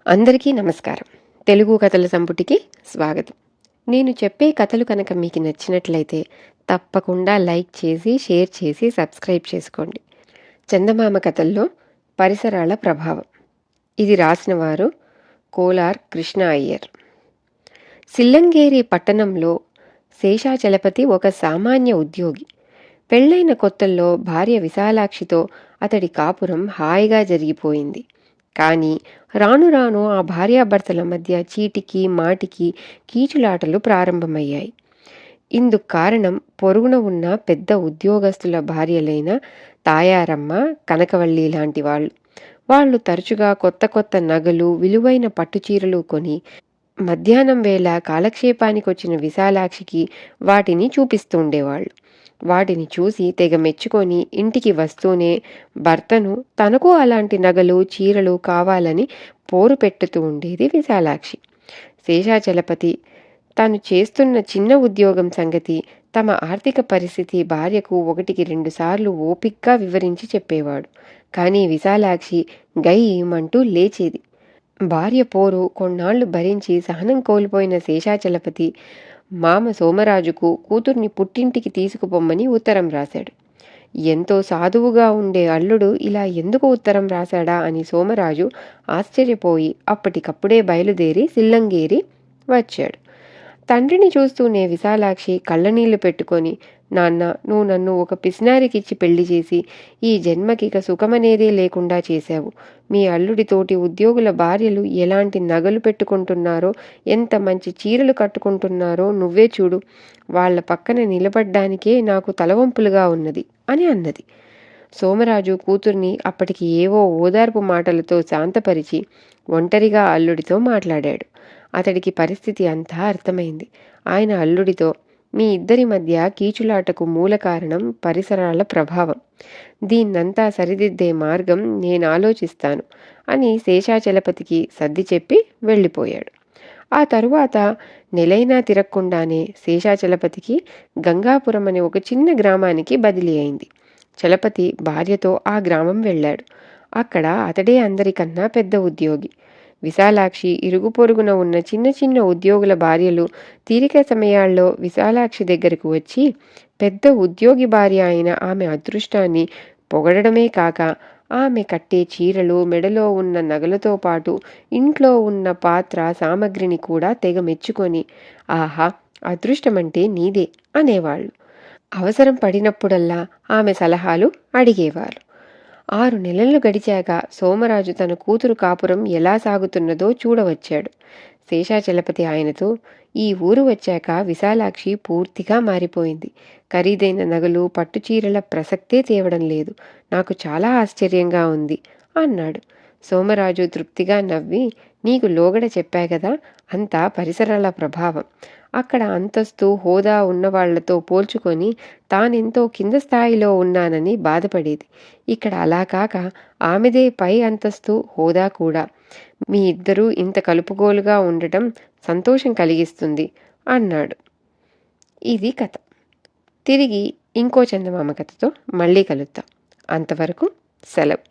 అందరికీ నమస్కారం. తెలుగు కథల సంపుటికి స్వాగతం. నేను చెప్పే కథలు కనుక మీకు నచ్చినట్లయితే తప్పకుండా లైక్ చేసి, షేర్ చేసి, సబ్స్క్రైబ్ చేసుకోండి. చందమామ కథల్లో పరిసరాల ప్రభావం. ఇది రాసిన వారు కోలార్ కృష్ణ అయ్యర్. సిల్లంగేరి పట్టణంలో శేషాచలపతి ఒక సామాన్య ఉద్యోగి. పెళ్లైన కొత్తల్లో భార్య విశాలాక్షితో అతడి కాపురం హాయిగా జరిగిపోయింది. కానీ రాను రాను ఆ భార్యాభర్తల మధ్య చీటికి మాటికి కీచులాటలు ప్రారంభమయ్యాయి. ఇందుకు కారణం పొరుగున ఉన్న పెద్ద ఉద్యోగస్తుల భార్యలైన తాయారమ్మ, కనకవల్లి లాంటి వాళ్ళు తరచుగా కొత్త కొత్త నగలు, విలువైన పట్టుచీరలు కొని మధ్యాహ్నం వేళ కాలక్షేపానికొచ్చిన విశాలాక్షికి వాటిని చూపిస్తుండేవాళ్ళు. వాటిని చూసి తెగ మెచ్చుకొని ఇంటికి వస్తూనే భర్తను తనకు అలాంటి నగలు, చీరలు కావాలని పోరు పెట్టుతూ ఉండేది విశాలాక్షి. శేషాచలపతి తాను చేస్తున్న చిన్న ఉద్యోగం సంగతి, తమ ఆర్థిక పరిస్థితి భార్యకు 1-2 సార్లు ఓపిగ్గా వివరించి చెప్పేవాడు. కానీ విశాలాక్షి గయ్యమంటూ లేచేది. భార్య పోరు కొన్నాళ్లు భరించి సహనం కోల్పోయిన శేషాచలపతి మామ సోమరాజుకు కూతుర్ని పుట్టింటికి తీసుకుపోమ్మని ఉత్తరం రాశాడు. ఎంతో సాధువుగా ఉండే అల్లుడు ఇలా ఎందుకు ఉత్తరం రాశాడా అని సోమరాజు ఆశ్చర్యపోయి అప్పటికప్పుడే బయలుదేరి సిల్లంగేరి వచ్చాడు. తండ్రిని చూస్తూనే విశాలాక్షి కళ్ళనీళ్లు పెట్టుకొని, నాన్న, నువ్వు నన్ను ఒక పిసినారికిచ్చి పెళ్లి చేసి ఈ జన్మకిక సుఖమనేదే లేకుండా చేశావు. మీ అల్లుడితోటి ఉద్యోగుల భార్యలు ఎలాంటి నగలు పెట్టుకుంటున్నారో, ఎంత మంచి చీరలు కట్టుకుంటున్నారో నువ్వే చూడు. వాళ్ల పక్కన నిలబడ్డానికే నాకు తలవంపులుగా ఉన్నది అని అన్నది. సోమరాజు కూతుర్ని అప్పటికి ఏవో ఓదార్పు మాటలతో శాంతపరిచి ఒంటరిగా అల్లుడితో మాట్లాడాడు. అతడికి పరిస్థితి అంతా అర్థమైంది. ఆయన అల్లుడితో, మీ ఇద్దరి మధ్య కీచులాటకు మూల కారణం పరిసరాల ప్రభావం. దీన్నంతా సరిదిద్దే మార్గం నేను ఆలోచిస్తాను అని శేషాచలపతికి సర్ది చెప్పి వెళ్ళిపోయాడు. ఆ తరువాత నెలైనా తిరగకుండానే శేషాచలపతికి గంగాపురం అనే ఒక చిన్న గ్రామానికి బదిలీ అయింది. చలపతి భార్యతో ఆ గ్రామం వెళ్ళాడు. అక్కడ అతడే అందరికన్నా పెద్ద ఉద్యోగి. విశాలాక్షి ఇరుగు పొరుగున ఉన్న చిన్న చిన్న ఉద్యోగుల భార్యలు తీరిక సమయాల్లో విశాలాక్షి దగ్గరకు వచ్చి పెద్ద ఉద్యోగి భార్య అయిన ఆమె అదృష్టాన్ని పొగడమే కాక ఆమె కట్టే చీరలు, మెడలో ఉన్న నగలతో పాటు ఇంట్లో ఉన్న పాత్ర సామగ్రిని కూడా తెగ మెచ్చుకొని, ఆహా, అదృష్టమంటే నీదే అనేవాళ్ళు. అవసరం పడినప్పుడల్లా ఆమె సలహాలు అడిగేవారు. 6 నెలలు గడిచాక సోమరాజు తన కూతురు కాపురం ఎలా సాగుతున్నదో చూడవచ్చాడు. శేషాచలపతి ఆయనతో, ఈ ఊరు వచ్చాక విశాలాక్షి పూర్తిగా మారిపోయింది. ఖరీదైన నగలు, పట్టుచీరల ప్రసక్తే తేవడం లేదు. నాకు చాలా ఆశ్చర్యంగా ఉంది అన్నాడు. సోమరాజు తృప్తిగా నవ్వి, నీకు లోగడ చెప్పా కదా, అంతా పరిసరాల ప్రభావం. అక్కడ అంతస్తు, హోదా ఉన్నవాళ్లతో పోల్చుకొని తానెంతో కింద స్థాయిలో ఉన్నానని బాధపడేది. ఇక్కడ అలా కాక ఆమెదే పై అంతస్తు, హోదా కూడా. మీ ఇద్దరూ ఇంత కలుపుగోలుగా ఉండటం సంతోషం కలిగిస్తుంది అన్నాడు. ఇది కథ. తిరిగి ఇంకో చందమామ కథతో మళ్ళీ కలుద్దాం. అంతవరకు సెలవు.